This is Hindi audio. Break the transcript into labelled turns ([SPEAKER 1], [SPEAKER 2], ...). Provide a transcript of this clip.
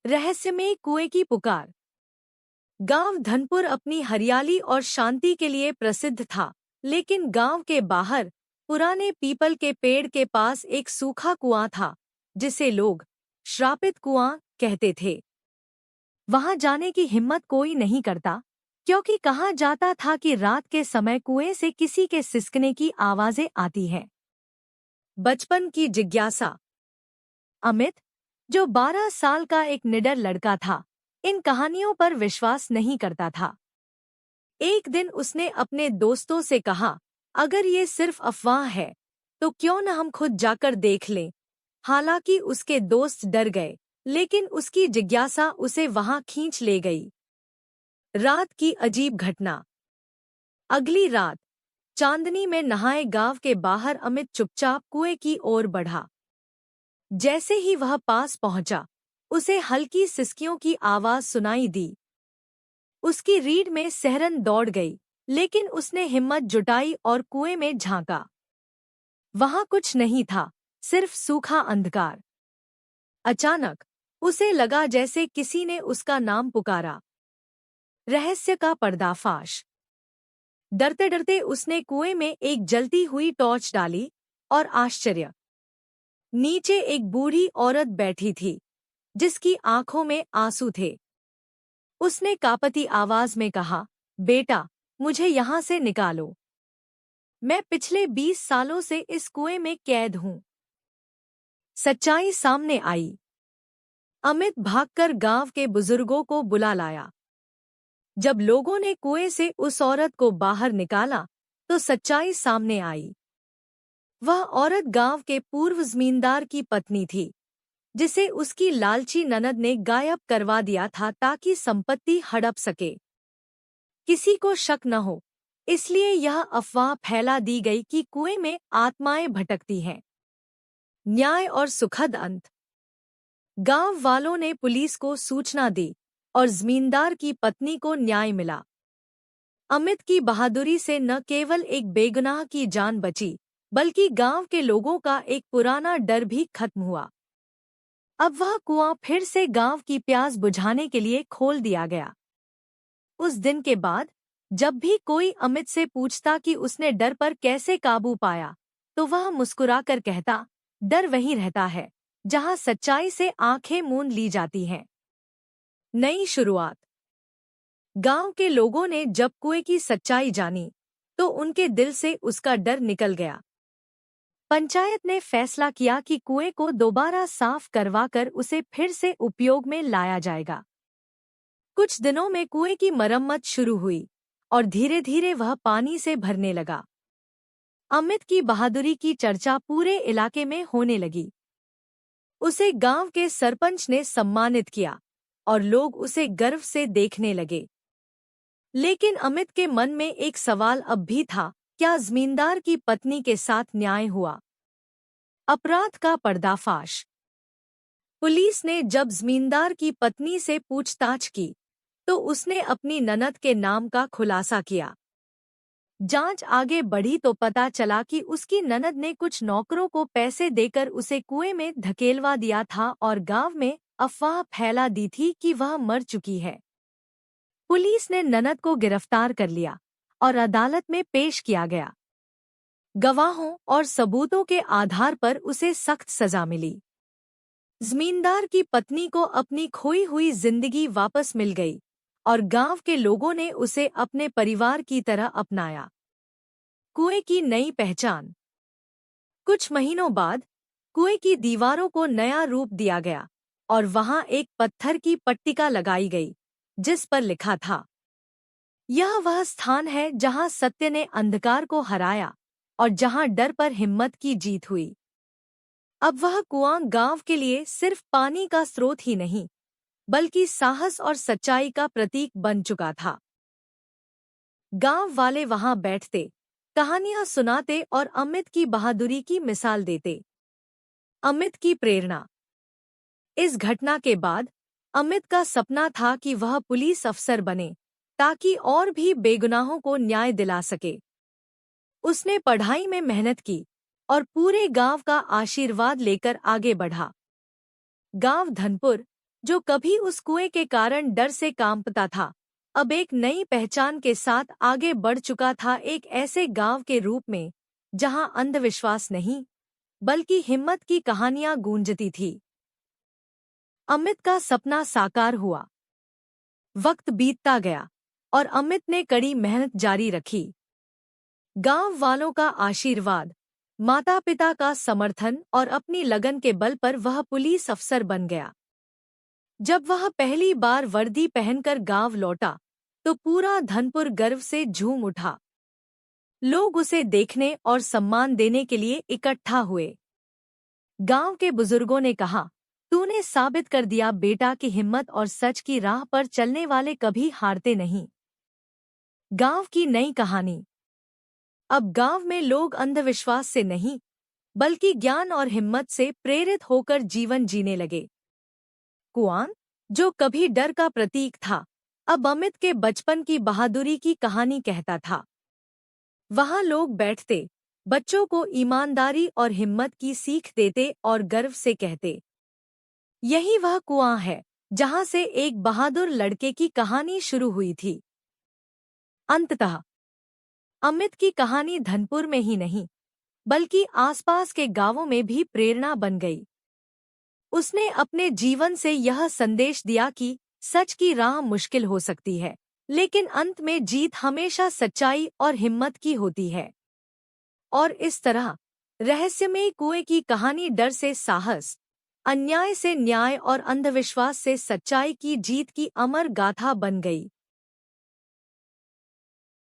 [SPEAKER 1] रहस्यमय कुएं की पुकार। गांव धनपुर अपनी हरियाली और शांति के लिए प्रसिद्ध था, लेकिन गांव के बाहर पुराने पीपल के पेड़ के पास एक सूखा कुआं था, जिसे लोग श्रापित कुआं कहते थे। वहां जाने की हिम्मत कोई नहीं करता, क्योंकि कहा जाता था कि रात के समय कुएं से किसी के सिसकने की आवाजें आती हैं। बचपन की जिज्ञासा। अमित, जो 12 साल का एक निडर लड़का था, इन कहानियों पर विश्वास नहीं करता था। एक दिन उसने अपने दोस्तों से कहा, अगर ये सिर्फ अफवाह है, तो क्यों न हम खुद जाकर देख लें। हालांकि उसके दोस्त डर गए, लेकिन उसकी जिज्ञासा उसे वहां खींच ले गई। रात की अजीब घटना। अगली रात चांदनी में नहाए गांव के बाहर अमित चुपचाप कुएं की ओर बढ़ा। जैसे ही वह पास पहुंचा, उसे हल्की सिसकियों की आवाज सुनाई दी। उसकी रीढ़ में सिहरन दौड़ गई, लेकिन उसने हिम्मत जुटाई और कुएं में झांका। वहां कुछ नहीं था, सिर्फ सूखा अंधकार। अचानक उसे लगा जैसे किसी ने उसका नाम पुकारा। रहस्य का पर्दाफाश। डरते डरते उसने कुएं में एक जलती हुई टॉर्च डाली, और आश्चर्य! नीचे एक बूढ़ी औरत बैठी थी, जिसकी आंखों में आंसू थे। उसने कांपती आवाज में कहा, बेटा, मुझे यहाँ से निकालो। मैं पिछले 20 सालों से इस कुएं में कैद हूँ। सच्चाई सामने आई। अमित भागकर गांव के बुजुर्गों को बुला लाया। जब लोगों ने कुएं से उस औरत को बाहर निकाला, तो सच्चाई सामने आई। वह औरत गांव के पूर्व जमींदार की पत्नी थी, जिसे उसकी लालची ननद ने गायब करवा दिया था ताकि संपत्ति हड़प सके। किसी को शक न हो, इसलिए यह अफवाह फैला दी गई कि कुएं में आत्माएं भटकती हैं। न्याय और सुखद अंत। गांव वालों ने पुलिस को सूचना दी, और जमींदार की पत्नी को न्याय मिला। अमित की बहादुरी से न केवल एक बेगुनाह की जान बची, बल्कि गांव के लोगों का एक पुराना डर भी खत्म हुआ। अब वह कुआं फिर से गांव की प्यास बुझाने के लिए खोल दिया गया। उस दिन के बाद जब भी कोई अमित से पूछता कि उसने डर पर कैसे काबू पाया, तो वह मुस्कुराकर कहता, डर वहीं रहता है जहां सच्चाई से आंखें मूंद ली जाती हैं। नई शुरुआत। गांव के लोगों ने जब कुएं की सच्चाई जानी, तो उनके दिल से उसका डर निकल गया। पंचायत ने फैसला किया कि कुएं को दोबारा साफ करवाकर उसे फिर से उपयोग में लाया जाएगा। कुछ दिनों में कुएं की मरम्मत शुरू हुई, और धीरे धीरे वह पानी से भरने लगा। अमित की बहादुरी की चर्चा पूरे इलाके में होने लगी। उसे गांव के सरपंच ने सम्मानित किया, और लोग उसे गर्व से देखने लगे। लेकिन अमित के मन में एक सवाल अब भी था, क्या जमींदार की पत्नी के साथ न्याय हुआ? अपराध का पर्दाफाश। पुलिस ने जब जमींदार की पत्नी से पूछताछ की, तो उसने अपनी ननद के नाम का खुलासा किया। जांच आगे बढ़ी तो पता चला कि उसकी ननद ने कुछ नौकरों को पैसे देकर उसे कुएं में धकेलवा दिया था और गांव में अफवाह फैला दी थी कि वह मर चुकी है। पुलिस ने ननद को गिरफ्तार कर लिया, और अदालत में पेश किया गया। गवाहों और सबूतों के आधार पर उसे सख्त सजा मिली। जमींदार की पत्नी को अपनी खोई हुई जिंदगी वापस मिल गई, और गांव के लोगों ने उसे अपने परिवार की तरह अपनाया। कुएं की नई पहचान। कुछ महीनों बाद कुएं की दीवारों को नया रूप दिया गया, और वहां एक पत्थर की पट्टिका लगाई गई, जिस पर लिखा था, यह वह स्थान है जहां सत्य ने अंधकार को हराया, और जहां डर पर हिम्मत की जीत हुई। अब वह कुआं गांव के लिए सिर्फ पानी का स्रोत ही नहीं, बल्कि साहस और सच्चाई का प्रतीक बन चुका था। गांव वाले वहां बैठते, कहानियां सुनाते और अमित की बहादुरी की मिसाल देते। अमित की प्रेरणा। इस घटना के बाद अमित का सपना था कि वह पुलिस अफसर बने, ताकि और भी बेगुनाहों को न्याय दिला सके। उसने पढ़ाई में मेहनत की, और पूरे गांव का आशीर्वाद लेकर आगे बढ़ा। गांव धनपुर जो कभी उस कुएं के कारण डर से कांपता था, अब एक नई पहचान के साथ आगे बढ़ चुका था, एक ऐसे गांव के रूप में जहां अंधविश्वास नहीं बल्कि हिम्मत की कहानियां गूंजती थी। अमित का सपना साकार हुआ। वक्त बीतता गया और अमित ने कड़ी मेहनत जारी रखी। गांव वालों का आशीर्वाद, माता पिता का समर्थन और अपनी लगन के बल पर वह पुलिस अफसर बन गया। जब वह पहली बार वर्दी पहनकर गांव लौटा तो पूरा धनपुर गर्व से झूम उठा। लोग उसे देखने और सम्मान देने के लिए इकट्ठा हुए। गांव के बुजुर्गों ने कहा, तूने साबित कर दिया बेटा कि हिम्मत और सच की राह पर चलने वाले कभी हारते नहीं। गांव की नई कहानी। अब गांव में लोग अंधविश्वास से नहीं बल्कि ज्ञान और हिम्मत से प्रेरित होकर जीवन जीने लगे। कुआं, जो कभी डर का प्रतीक था, अब अमित के बचपन की बहादुरी की कहानी कहता था। वहां लोग बैठते, बच्चों को ईमानदारी और हिम्मत की सीख देते और गर्व से कहते, यही वह कुआं है जहां से एक बहादुर लड़के की कहानी शुरू हुई थी। अंततः अमित की कहानी धनपुर में ही नहीं बल्कि आसपास के गांवों में भी प्रेरणा बन गई। उसने अपने जीवन से यह संदेश दिया कि सच की राह मुश्किल हो सकती है, लेकिन अंत में जीत हमेशा सच्चाई और हिम्मत की होती है। और इस तरह रहस्यमयी कुएं की कहानी डर से साहस, अन्याय से न्याय और अंधविश्वास से सच्चाई की जीत की अमर गाथा बन गई।